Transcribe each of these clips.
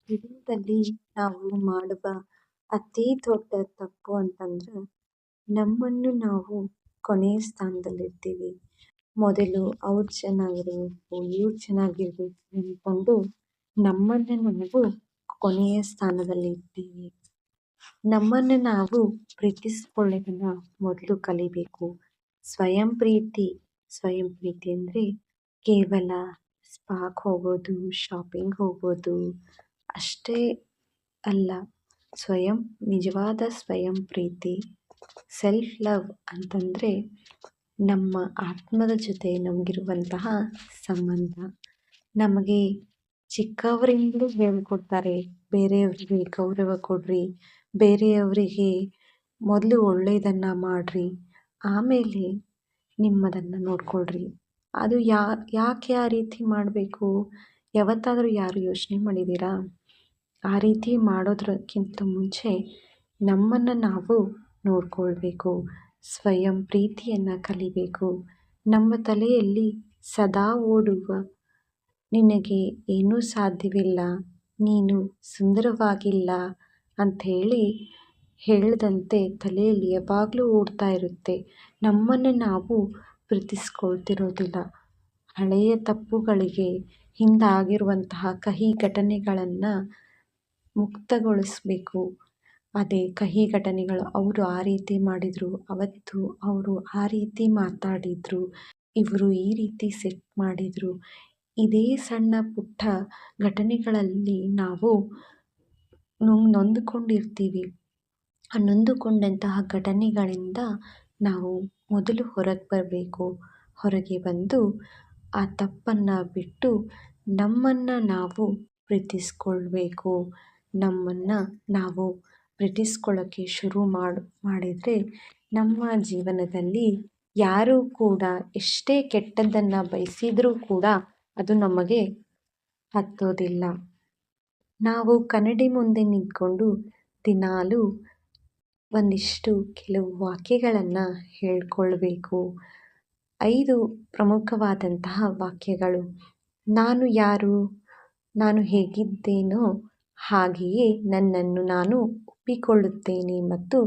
ಜೀವನದಲ್ಲಿ ನಾವು ಮಾಡುವ ಅತಿ ದೊಡ್ಡ ತಪ್ಪು ಅಂತಂದ್ರೆ ನಮ್ಮನ್ನು ನಾವು ಕೊನೆಯ ಸ್ಥಾನದಲ್ಲಿರ್ತೀವಿ. ಮೊದಲು ಅವ್ರು ಚೆನ್ನಾಗಿರ್ಬೇಕು, ಇವ್ರು ಚೆನ್ನಾಗಿರ್ಬೇಕು ಅಂದ್ಕೊಂಡು ನಮ್ಮನ್ನು ನಾವು ಕೊನೆಯ ಸ್ಥಾನದಲ್ಲಿ ಇರ್ತೀವಿ. ನಮ್ಮನ್ನು ನಾವು ಪ್ರೀತಿಸ್ಕೊಳ್ಳೋದನ್ನ ಮೊದಲು ಕಲಿಬೇಕು. ಸ್ವಯಂ ಪ್ರೀತಿ ಸ್ವಯಂ ಪ್ರೀತಿ ಅಂದರೆ ಕೇವಲ ಸ್ಪಾಕ್ ಹೋಗೋದು, ಶಾಪಿಂಗ್ ಹೋಗೋದು ಅಷ್ಟೇ ಅಲ್ಲ. ನಿಜವಾದ ಸ್ವಯಂ ಪ್ರೀತಿ ಸೆಲ್ಫ್ ಲವ್ ಅಂತಂದರೆ ನಮ್ಮ ಆತ್ಮದ ಜೊತೆ ನಮಗಿರುವಂತಹ ಸಂಬಂಧ. ನಮಗೆ ಚಿಕ್ಕವರಿಂದಲೂ ಹೇಳ್ಕೊಡ್ತಾರೆ, ಬೇರೆಯವರಿಗೆ ಗೌರವ ಕೊಡ್ರಿ, ಬೇರೆಯವರಿಗೆ ಮೊದಲು ಒಳ್ಳೆಯದನ್ನು ಮಾಡಿರಿ, ಆಮೇಲೆ ನಿಮ್ಮದನ್ನು ನೋಡ್ಕೊಳ್ರಿ. ಅದು ಯಾಕೆ ಆ ರೀತಿ ಮಾಡಬೇಕು? ಯಾವತ್ತಾದರೂ ಯಾರು ಯೋಚನೆ ಮಾಡಿದ್ದೀರಾ? ಆ ರೀತಿ ಮಾಡೋದಕ್ಕಿಂತ ಮುಂಚೆ ನಮ್ಮನ್ನು ನಾವು ನೋಡ್ಕೊಳ್ಬೇಕು, ಸ್ವಯಂ ಪ್ರೀತಿಯನ್ನು ಕಲಿಬೇಕು. ನಮ್ಮ ತಲೆಯಲ್ಲಿ ಸದಾ ಓಡುವ ನಿನಗೆ ಏನೂ ಸಾಧ್ಯವಿಲ್ಲ, ನೀನು ಸುಂದರವಾಗಿಲ್ಲ ಅಂಥೇಳಿ ಹೇಳಿದಂತೆ ತಲೆಯಲ್ಲಿ ಯಾವಾಗಲೂ ಓಡ್ತಾ ಇರುತ್ತೆ. ನಮ್ಮನ್ನು ನಾವು ಪ್ರೀತಿಸ್ಕೊಳ್ತಿರೋದಿಲ್ಲ. ಹಳೆಯ ತಪ್ಪುಗಳಿಗೆ ಹಿಂದಾಗಿರುವಂತಹ ಕಹಿ ಘಟನೆಗಳನ್ನು ಮುಕ್ತಗೊಳಿಸಬೇಕು. ಅದೇ ಕಹಿ ಘಟನೆಗಳು, ಅವರು ಆ ರೀತಿ ಮಾಡಿದರು, ಅವತ್ತು ಅವರು ಆ ರೀತಿ ಮಾತಾಡಿದರು, ಇವರು ಈ ರೀತಿ ಸೆಟ್ ಮಾಡಿದರು. ಇದೇ ಸಣ್ಣ ಪುಟ್ಟ ಘಟನೆಗಳಲ್ಲಿ ನಾವು ನೊಂದುಕೊಂಡಿರ್ತೀವಿ. ಆ ನೊಂದುಕೊಂಡಂತಹ ಘಟನೆಗಳಿಂದ ನಾವು ಮೊದಲು ಹೊರಗೆ ಬರಬೇಕು. ಹೊರಗೆ ಬಂದು ಆ ತಪ್ಪನ್ನು ಬಿಟ್ಟು ನಮ್ಮನ್ನು ನಾವು ಪ್ರೀತಿಸ್ಕೊಳ್ಬೇಕು. ನಮ್ಮನ್ನು ನಾವು ಪ್ರೀತಿಸ್ಕೊಳ್ಳೋಕ್ಕೆ ಶುರು ಮಾಡಿದರೆ ನಮ್ಮ ಜೀವನದಲ್ಲಿ ಯಾರೂ ಕೂಡ ಎಷ್ಟೇ ಕೆಟ್ಟದ್ದನ್ನು ಬಯಸಿದರೂ ಕೂಡ ಅದು ನಮಗೆ ಹತ್ತೋದಿಲ್ಲ. ನಾವು ಕನ್ನಡಿ ಮುಂದೆ ನಿಂತ್ಕೊಂಡು ದಿನಾಲೂ ಒಂದಿಷ್ಟು ಕೆಲವು ವಾಕ್ಯಗಳನ್ನು ಹೇಳ್ಕೊಳ್ಬೇಕು. 5 ಪ್ರಮುಖವಾದಂತಹ ವಾಕ್ಯಗಳು. ನಾನು ಯಾರು? ನಾನು ಹೇಗಿದ್ದೇನೋ ಹಾಗೆಯೇ ನನ್ನನ್ನು ನಾನು ಒಪ್ಪಿಕೊಳ್ಳುತ್ತೇನೆ ಮತ್ತು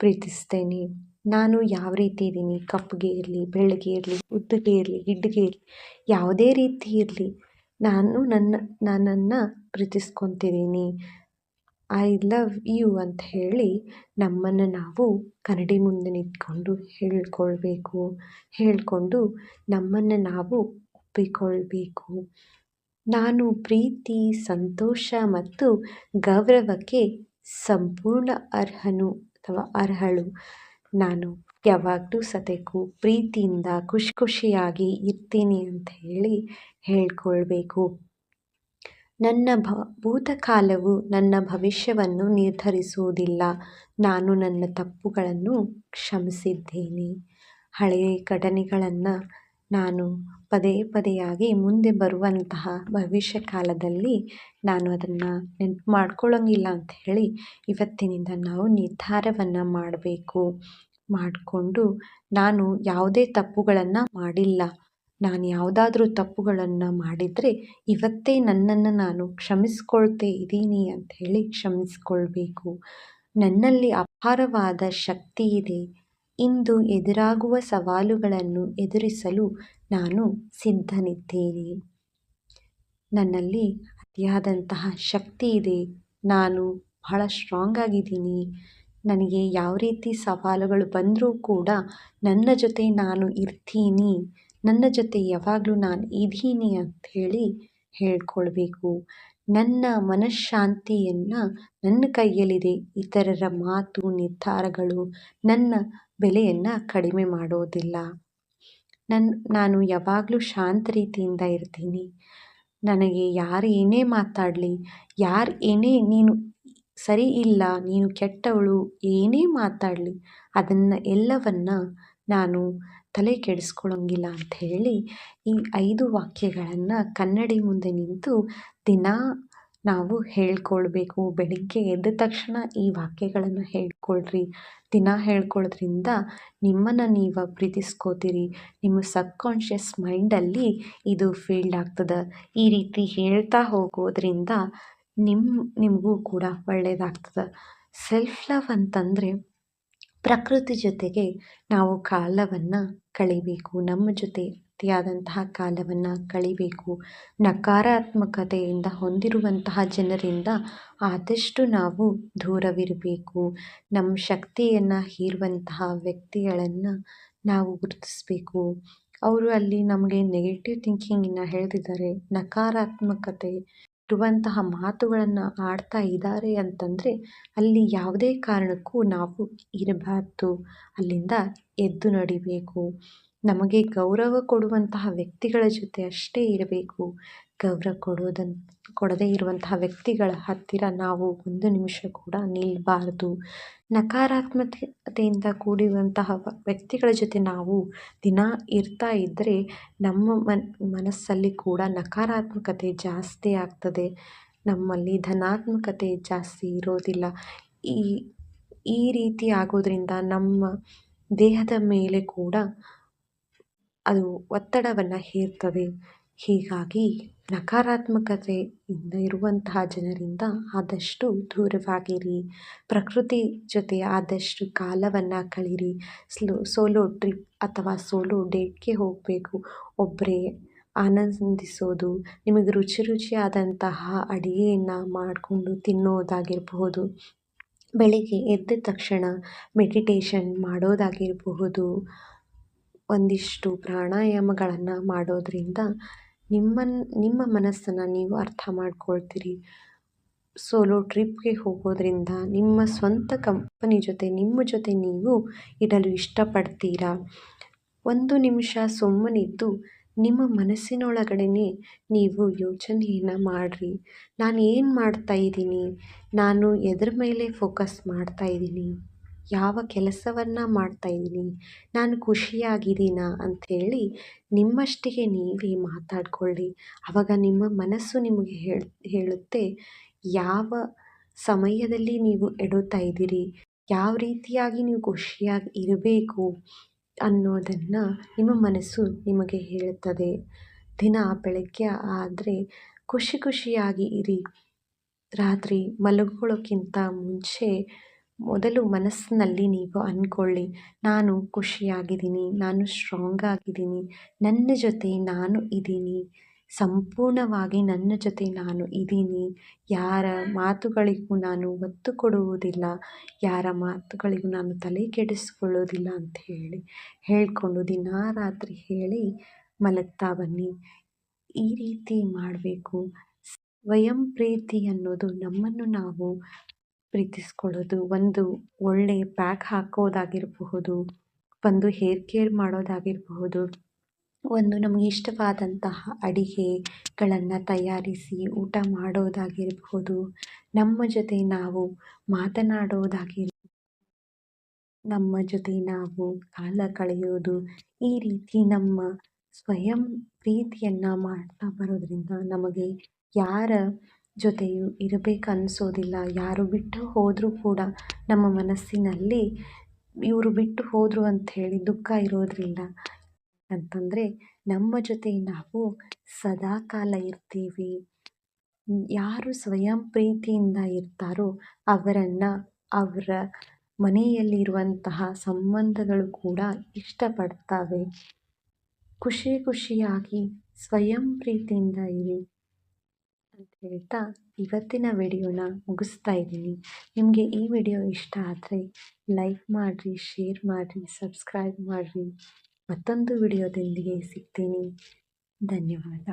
ಪ್ರೀತಿಸ್ತೇನೆ. ನಾನು ಯಾವ ರೀತಿ ಇದ್ದೀನಿ, ಕಪ್ಪಗೆ ಇರಲಿ, ಬೆಳ್ಳಗೆ ಇರಲಿ, ಉದ್ದಗೆ ಇರಲಿ, ಗಿಡ್ಡಗೆ ಇರಲಿ, ಯಾವುದೇ ರೀತಿ ಇರಲಿ, ನಾನು ನನ್ನನ್ನು ಪ್ರೀತಿಸ್ಕೊತಿದ್ದೀನಿ. ಐ ಲವ್ ಯು ಅಂತ ಹೇಳಿ ನಮ್ಮನ್ನು ನಾವು ಕನ್ನಡಿ ಮುಂದೆ ನಿಂತ್ಕೊಂಡು ಹೇಳ್ಕೊಂಡು ನಮ್ಮನ್ನು ನಾವು ಒಪ್ಪಿಕೊಳ್ಬೇಕು. ನಾನು ಪ್ರೀತಿ, ಸಂತೋಷ ಮತ್ತು ಗೌರವಕ್ಕೆ ಸಂಪೂರ್ಣ ಅರ್ಹನು ಅಥವಾ ಅರ್ಹಳು. ನಾನು ಯಾವಾಗಲೂ ಸತೇಕು ಪ್ರೀತಿಯಿಂದ ಖುಷಿಯಾಗಿ ಇರ್ತೀನಿ ಅಂತ ಹೇಳಿ ಹೇಳ್ಕೊಳ್ಬೇಕು. ನನ್ನ ಭೂತಕಾಲವು ನನ್ನ ಭವಿಷ್ಯವನ್ನು ನಿರ್ಧರಿಸುವುದಿಲ್ಲ. ನಾನು ನನ್ನ ತಪ್ಪುಗಳನ್ನು ಕ್ಷಮಿಸಿದ್ದೇನೆ. ಹಳೆಯ ಘಟನೆಗಳನ್ನು ನಾನು ಪದೇಯಾಗಿ ಮುಂದೆ ಬರುವಂತಹ ಭವಿಷ್ಯ ಕಾಲದಲ್ಲಿ ನಾನು ಅದನ್ನು ನೆನಪು ಮಾಡ್ಕೊಳ್ಳೋಂಗಿಲ್ಲ ಅಂತ ಹೇಳಿ ಇವತ್ತಿನಿಂದ ನಾವು ನಿರ್ಧಾರವನ್ನು ಮಾಡಿಕೊಂಡು ನಾನು ಯಾವುದೇ ತಪ್ಪುಗಳನ್ನು ಮಾಡಿಲ್ಲ, ನಾನು ಯಾವುದಾದ್ರೂ ತಪ್ಪುಗಳನ್ನು ಮಾಡಿದರೆ ಇವತ್ತೇ ನನ್ನನ್ನು ನಾನು ಕ್ಷಮಿಸ್ಕೊಳ್ತಾ ಇದ್ದೀನಿ ಅಂಥೇಳಿ ಕ್ಷಮಿಸ್ಕೊಳ್ಬೇಕು. ನನ್ನಲ್ಲಿ ಅಪಾರವಾದ ಶಕ್ತಿ ಇದೆ. ಇಂದು ಎದುರಾಗುವ ಸವಾಲುಗಳನ್ನು ಎದುರಿಸಲು ನಾನು ಸಿದ್ಧನಿದ್ದೇನೆ. ನನ್ನಲ್ಲಿ ಅತಿಯಾದಂತಹ ಶಕ್ತಿ ಇದೆ. ನಾನು ಬಹಳ ಸ್ಟ್ರಾಂಗ್ ಆಗಿದ್ದೀನಿ. ನನಗೆ ಯಾವ ರೀತಿ ಸವಾಲುಗಳು ಬಂದರೂ ಕೂಡ ನನ್ನ ಜೊತೆ ನಾನು ಇರ್ತೀನಿ, ನನ್ನ ಜೊತೆ ಯಾವಾಗಲೂ ನಾನು ಇದ್ದೀನಿ ಅಂಥೇಳಿ ಹೇಳ್ಕೊಳ್ಬೇಕು. ನನ್ನ ಮನಃಶಾಂತಿಯನ್ನು ನನ್ನ ಕೈಯಲ್ಲಿದೆ. ಇತರರ ಮಾತು, ನಿರ್ಧಾರಗಳು ನನ್ನ ಬೆಲೆಯನ್ನು ಕಡಿಮೆ ಮಾಡೋದಿಲ್ಲ. ನಾನು ಯಾವಾಗಲೂ ಶಾಂತ ರೀತಿಯಿಂದ ಇರ್ತೀನಿ. ನನಗೆ ಯಾರು ಏನೇ ಮಾತಾಡಲಿ, ಯಾರು ಏನೇ ನೀನು ಸರಿ ಇಲ್ಲ, ನೀನು ಕೆಟ್ಟವಳು ಏನೇ ಮಾತಾಡಲಿ, ಎಲ್ಲವನ್ನು ನಾನು ತಲೆ ಕೆಡಿಸ್ಕೊಳ್ಳೋಂಗಿಲ್ಲ ಅಂಥೇಳಿ ಈ 5 ವಾಕ್ಯಗಳನ್ನು ಕನ್ನಡಿ ಮುಂದೆ ನಿಂತು ದಿನ ನಾವು ಹೇಳ್ಕೊಳ್ಬೇಕು. ಬೆಳಿಗ್ಗೆ ಎದ್ದ ತಕ್ಷಣ ಈ ವಾಕ್ಯಗಳನ್ನು ಹೇಳ್ಕೊಳ್ರಿ. ದಿನ ಹೇಳ್ಕೊಳ್ಳೋದ್ರಿಂದ ನಿಮ್ಮನ್ನು ನೀವು ಪ್ರೀತಿಸ್ಕೋತೀರಿ. ನಿಮ್ಮ ಸಬ್ಕಾನ್ಷಿಯಸ್ ಮೈಂಡಲ್ಲಿ ಇದು ಫೀಲ್ಡ್ ಆಗ್ತದೆ. ಈ ರೀತಿ ಹೇಳ್ತಾ ಹೋಗೋದ್ರಿಂದ ನಿಮಗೂ ಕೂಡ ಒಳ್ಳೆಯದಾಗ್ತದೆ. ಸೆಲ್ಫ್ ಲವ್ ಅಂತಂದರೆ ಪ್ರಕೃತಿ ಜೊತೆಗೆ ನಾವು ಕಾಲವನ್ನು ಕಳಿಬೇಕು. ನಮ್ಮ ಜೊತೆ ಅತಿಯಾದಂತಹ ಕಾಲವನ್ನು ಕಳಿಬೇಕು. ನಕಾರಾತ್ಮಕತೆಯಿಂದ ಹೊಂದಿರುವಂತಹ ಜನರಿಂದ ಆದಷ್ಟು ನಾವು ದೂರವಿರಬೇಕು. ನಮ್ಮ ಶಕ್ತಿಯನ್ನು ಹೀರುವಂತಹ ವ್ಯಕ್ತಿಗಳನ್ನು ನಾವು ಗುರುತಿಸಬೇಕು. ಅವರು ಅಲ್ಲಿ ನಮಗೆ ನೆಗೆಟಿವ್ ಥಿಂಕಿಂಗನ್ನು ಹೇಳ್ತಿದ್ದಾರೆ, ನಕಾರಾತ್ಮಕತೆ ಇರುವಂತಹ ಮಾತುಗಳನ್ನು ಆಡ್ತಾ ಇದ್ದಾರೆ ಅಂತಂದರೆ ಅಲ್ಲಿ ಯಾವುದೇ ಕಾರಣಕ್ಕೂ ನಾವು ಇರಬಾರ್ದು. ಅಲ್ಲಿಂದ ಎದ್ದು ನಡಿಬೇಕು. ನಮಗೆ ಗೌರವ ಕೊಡುವಂತಹ ವ್ಯಕ್ತಿಗಳ ಜೊತೆ ಅಷ್ಟೇ ಇರಬೇಕು. ಗೌರವ ಕೊಡದೇ ಇರುವಂತಹ ವ್ಯಕ್ತಿಗಳ ಹತ್ತಿರ ನಾವು ಒಂದು ನಿಮಿಷ ಕೂಡ ನಿಲ್ಲಬಾರ್ದು. ನಕಾರಾತ್ಮಕತೆಯಿಂದ ಕೂಡಿರುವಂತಹ ವ್ಯಕ್ತಿಗಳ ಜೊತೆ ನಾವು ದಿನ ಇರ್ತಾ ಇದ್ದರೆ ನಮ್ಮ ಮನಸ್ಸಲ್ಲಿ ಕೂಡ ನಕಾರಾತ್ಮಕತೆ ಜಾಸ್ತಿ ಆಗ್ತದೆ. ನಮ್ಮಲ್ಲಿ ಧನಾತ್ಮಕತೆ ಜಾಸ್ತಿ ಇರೋದಿಲ್ಲ. ಈ ರೀತಿ ಆಗೋದ್ರಿಂದ ನಮ್ಮ ದೇಹದ ಮೇಲೆ ಕೂಡ ಅದು ಒತ್ತಡವನ್ನು ಹೇರ್ತದೆ. ಹೀಗಾಗಿ ನಕಾರಾತ್ಮಕತೆಯಿಂದ ಇರುವಂತಹ ಜನರಿಂದ ಆದಷ್ಟು ದೂರವಾಗಿರಿ. ಪ್ರಕೃತಿ ಜೊತೆ ಆದಷ್ಟು ಕಾಲವನ್ನು ಕಳೀರಿ. ಸೋಲೋ ಟ್ರಿಪ್ ಅಥವಾ ಸೋಲೋ ಡೇಟ್ಗೆ ಹೋಗಬೇಕು. ಒಬ್ಬರೇ ಆನಂದಿಸೋದು, ನಿಮಗೆ ರುಚಿ ರುಚಿಯಾದಂತಹ ಅಡುಗೆಯನ್ನು ಮಾಡಿಕೊಂಡು ತಿನ್ನೋದಾಗಿರಬಹುದು, ಬೆಳಿಗ್ಗೆ ಎದ್ದ ತಕ್ಷಣ ಮೆಡಿಟೇಷನ್ ಮಾಡೋದಾಗಿರಬಹುದು, ಒಂದಿಷ್ಟು ಪ್ರಾಣಾಯಾಮಗಳನ್ನು ಮಾಡೋದರಿಂದ ನಿಮ್ಮ ಮನಸ್ಸನ್ನು ನೀವು ಅರ್ಥ ಮಾಡ್ಕೊಳ್ತೀರಿ. ಸೋಲೋ ಟ್ರಿಪ್ಗೆ ಹೋಗೋದ್ರಿಂದ ನಿಮ್ಮ ಸ್ವಂತ ಕಂಪನಿ ಜೊತೆ ನಿಮ್ಮ ಜೊತೆ ನೀವು ಇರಲು ಇಷ್ಟಪಡ್ತೀರಾ. ಒಂದು ನಿಮಿಷ ಸುಮ್ಮನಿದ್ದು ನಿಮ್ಮ ಮನಸ್ಸಿನೊಳಗಡೆನೇ ನೀವು ಯೋಚನೆಯನ್ನು ಮಾಡಿರಿ. ನಾನು ಏನು ಮಾಡ್ತಾ ಇದ್ದೀನಿ, ನಾನು ಎದ್ರ ಮೇಲೆ ಫೋಕಸ್ ಮಾಡ್ತಾ ಇದ್ದೀನಿ, ಯಾವ ಕೆಲಸವನ್ನು ಮಾಡ್ತಾ ಇದ್ದೀನಿ, ನಾನು ಖುಷಿಯಾಗಿದ್ದೀನಾ ಅಂಥೇಳಿ ನಿಮ್ಮಷ್ಟಿಗೆ ನೀವೇ ಮಾತಾಡಿಕೊಳ್ಳಿ. ಆವಾಗ ನಿಮ್ಮ ಮನಸ್ಸು ನಿಮಗೆ ಹೇಳುತ್ತೆ ಯಾವ ಸಮಯದಲ್ಲಿ ನೀವು ಎಡುತ್ತಾ ಇದ್ದೀರಿ, ಯಾವ ರೀತಿಯಾಗಿ ನೀವು ಖುಷಿಯಾಗಿ ಇರಬೇಕು ಅನ್ನೋದನ್ನು ನಿಮ್ಮ ಮನಸ್ಸು ನಿಮಗೆ ಹೇಳುತ್ತದೆ. ದಿನ ಬೆಳಗ್ಗೆ ಆದರೆ ಖುಷಿಯಾಗಿ ಇರಿ. ರಾತ್ರಿ ಮಲಗೋಕ್ಕಿಂತ ಮುಂಚೆ ಮೊದಲು ಮನಸ್ಸಿನಲ್ಲಿ ನೀವು ಅಂದ್ಕೊಳ್ಳಿ, ನಾನು ಖುಷಿಯಾಗಿದ್ದೀನಿ, ನಾನು ಸ್ಟ್ರಾಂಗ್ ಆಗಿದ್ದೀನಿ, ನನ್ನ ಜೊತೆ ನಾನು ಇದ್ದೀನಿ, ಸಂಪೂರ್ಣವಾಗಿ ನನ್ನ ಜೊತೆ ನಾನು ಇದ್ದೀನಿ, ಯಾರ ಮಾತುಗಳಿಗೂ ನಾನು ಒತ್ತು ಕೊಡುವುದಿಲ್ಲ, ಯಾರ ಮಾತುಗಳಿಗೂ ನಾನು ತಲೆ ಕೆಡಿಸಿಕೊಳ್ಳೋದಿಲ್ಲ ಅಂತ ಹೇಳಿಕೊಂಡು ದಿನ ರಾತ್ರಿ ಹೇಳಿ ಮಲಗ್ತಾ ಬನ್ನಿ. ಈ ರೀತಿ ಮಾಡಬೇಕು. ಸ್ವಯಂ ಪ್ರೀತಿ ಅನ್ನೋದು ನಮ್ಮನ್ನು ನಾವು ಪ್ರೀತಿಸ್ಕೊಳ್ಳೋದು. ಒಂದು ಒಳ್ಳೆ ಪ್ಯಾಕ್ ಹಾಕೋದಾಗಿರಬಹುದು, ಒಂದು ಹೇರ್ ಕೇರ್ ಮಾಡೋದಾಗಿರಬಹುದು, ಒಂದು ನಮಗೆ ಇಷ್ಟವಾದಂತಹ ಅಡಿಗೆಗಳನ್ನು ತಯಾರಿಸಿ ಊಟ ಮಾಡೋದಾಗಿರಬಹುದು, ನಮ್ಮ ಜೊತೆ ನಾವು ನಮ್ಮ ಜೊತೆ ನಾವು ಕಾಲ ಕಳೆಯೋದು. ಈ ರೀತಿ ನಮ್ಮ ಸ್ವಯಂ ಪ್ರೀತಿಯನ್ನು ಮಾಡ್ತಾ ಬರೋದ್ರಿಂದ ನಮಗೆ ಯಾರ ಜೊತೆಯೂ ಇರಬೇಕನ್ನಿಸೋದಿಲ್ಲ. ಯಾರು ಬಿಟ್ಟು ಹೋದರೂ ಕೂಡ ನಮ್ಮ ಮನಸ್ಸಿನಲ್ಲಿ ಇವರು ಬಿಟ್ಟು ಹೋದರು ಅಂಥೇಳಿ ದುಃಖ ಇರೋದ್ರಿಂದ. ಅಂತಂದರೆ ನಮ್ಮ ಜೊತೆ ನಾವು ಸದಾಕಾಲ ಇರ್ತೀವಿ. ಯಾರು ಸ್ವಯಂ ಪ್ರೀತಿಯಿಂದ ಇರ್ತಾರೋ ಅವರ ಮನೆಯಲ್ಲಿರುವಂತಹ ಸಂಬಂಧಗಳು ಕೂಡ ಇಷ್ಟಪಡ್ತವೆ. ಖುಷಿಯಾಗಿ ಸ್ವಯಂ ಪ್ರೀತಿಯಿಂದ ಇರಿ ಅಂತ ಹೇಳ್ತಾ ಇವತ್ತಿನ ವಿಡಿಯೋನ ಮುಗಿಸ್ತಾ ಇದ್ದೀನಿ. ನಿಮಗೆ ಈ ವಿಡಿಯೋ ಇಷ್ಟ ಆದರೆ ಲೈಕ್ ಮಾಡಿರಿ, ಶೇರ್ ಮಾಡಿರಿ, ಸಬ್ಸ್ಕ್ರೈಬ್ ಮಾಡಿರಿ. ಮತ್ತೊಂದು ವಿಡಿಯೋದೊಂದಿಗೆ ಸಿಗ್ತೀನಿ. ಧನ್ಯವಾದ.